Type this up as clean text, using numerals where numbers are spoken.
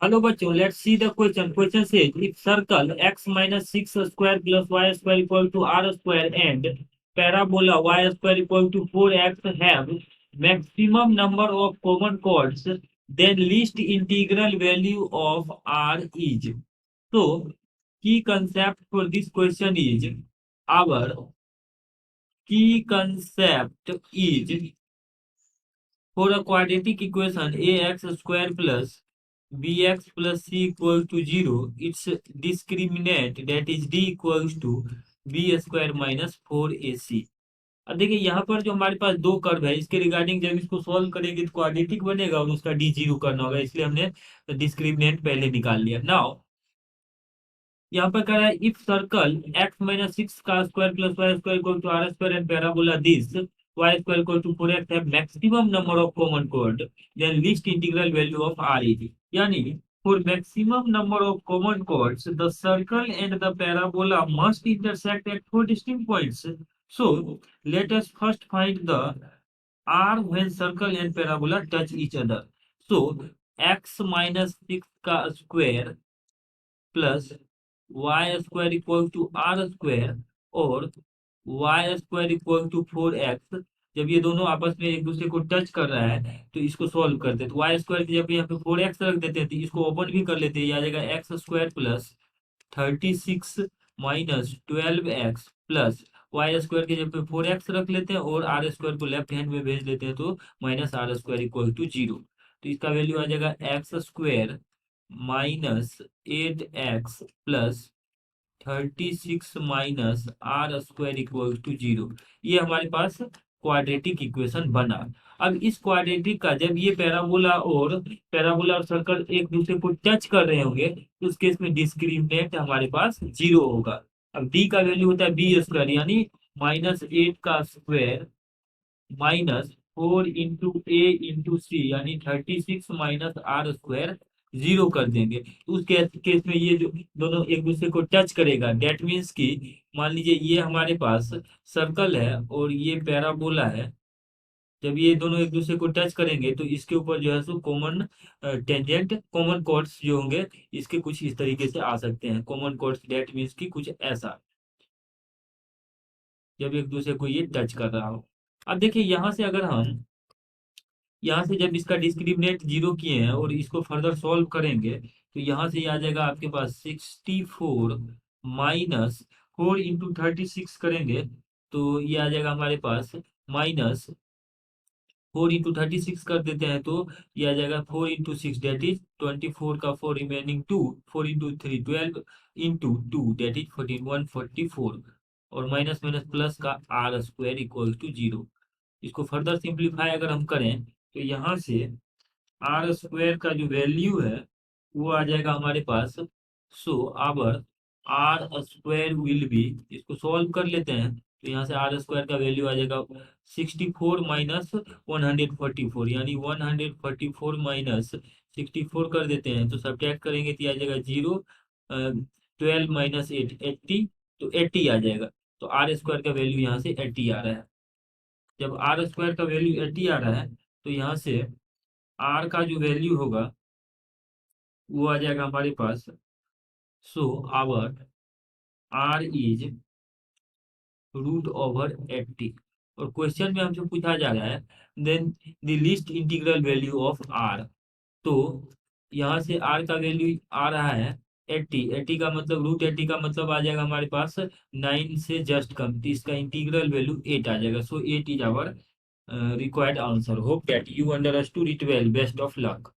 Hello बच्चों, let's see the question. Question से if circle x minus 6 square plus y square equal to r square and parabola y square equal to 4x have maximum number of common chords, then least integral value of r is. So key concept for this question is, our key concept is, for a quadratic equation ax square plus bx plus c equal to 0, its discriminant that is d equals to b square minus 4ac। अब देखिए यहाँ पर जो हमारे पास दो curve है, इसके regarding जब इसको सॉल्व करेंगे तो क्वाड्रेटिक बनेगा और उसका डी जीरो करना होगा, इसलिए हमने डिस्क्रिमिनेंट पहले निकाल लिया। नाउ यहाँ पर कह रहा है if circle x minus six का square plus y square equal to r square and parabola this y square equal to 4x have maximum number of common कोड, then least integral value of r is. यानी for maximum number of common chords, the circle and the parabola must intersect at four distinct points. So let us first find the r when circle and parabola touch each other. So x minus 6 का square plus y square equal to r square और y square equal to 4x, जब ये दोनों आपस में एक दूसरे को टच कर रहा है तो इसको सॉल्व करते हैं। तो वाई स्क्वायर की जब यहाँ पे 4x रख देते हैं तो इसको ओपन भी कर लेते हैं, ये आ जाएगा x square plus 36 minus 12x plus y square के जब पे 4x रख लेते हैं और आर स्क्वायर को लेफ्ट हैंड में भेज लेते हैं तो minus R square equal to 0। तो इसका वैल्यू आ जाएगा x square minus 8x plus 36 minus R square equal to 0। ये हमारे पास क्वाड्रेटिक इक्वेशन बना। अब इस क्वाड्रेटिक का जब ये पैराबोला और सर्कल एक दूसरे को टच कर रहे होंगे तो उस केस में डिस्क्रिमिनेंट हमारे पास 0 होगा। अब डी का वैल्यू होता है बी स्क्वायर, यानी -8 का स्क्वायर माइनस 4 इंटू ए इंटू सी, यानी 36 माइनस आर स्क्वायर 0 कर देंगे। तो उस केस में ये जो दोनों एक दूसरे को टच करेगा, डेट मीन्स कि मान लीजिए ये हमारे पास सर्कल है और ये पैराबोला है। जब ये दोनों एक दूसरे को टच करेंगे तो इसके ऊपर जो है सो कॉमन टेंजेंट कॉमन कॉर्ड्स जो होंगे इसके कुछ इस तरीके से आ सकते हैं। कॉमन कॉर्ड्स डेट मीन्स की कुछ ऐसा, जब एक दूसरे को ये टच कर रहा हो। अब देखिए यहाँ से अगर हम यहाँ से जब इसका डिस्क्रिमिनेंट 0 किए हैं और इसको फर्दर सॉल्व करेंगे तो यहाँ से ये आ जाएगा आपके पास 64 माइनस 4 इंटू 36 करेंगे तो ये आ जाएगा हमारे पास माइनस 4 इंटू 36 कर देते हैं तो ये आ जाएगा 4 इंटू 6 डेट इज 24 का 4 remaining 2, 4 into 3 12 into 2 that is 14 144 और माइनस माइनस प्लस का आर स्क्वायर इक्वल टू 0। इसको फर्दर सिंप्लीफाई अगर हम करें तो यहाँ से आर स्क्वायर का जो वैल्यू है वो आ जाएगा हमारे पास। So our r square will be, इसको सॉल्व कर लेते हैं तो यहाँ से आर स्क्वायर का वैल्यू आ जाएगा 64 माइनस 144, यानी 144 माइनस 64 कर देते हैं तो सब्ट्रैक्ट करेंगे तो आ जाएगा 0, 12 माइनस 8 80, तो 80 आ जाएगा। तो आर स्क्वायर का वैल्यू यहाँ से 80 आ रहा है। जब आर स्क्वायर का वैल्यू 80 आ रहा है तो यहाँ से आर का जो वैल्यू होगा वो आ जाएगा हमारे पास। So our r is √80। और क्वेश्चन में हमसे पूछा जा रहा है then the least integral value of r. तो यहाँ से आर का वैल्यू आ रहा है 80। 80 का मतलब √80 का मतलब आ जाएगा हमारे पास 9 से जस्ट कम, तो इसका इंटीग्रल वैल्यू 8 आ जाएगा। So 8 is our required answer. Hope that you understood it well. Best of luck.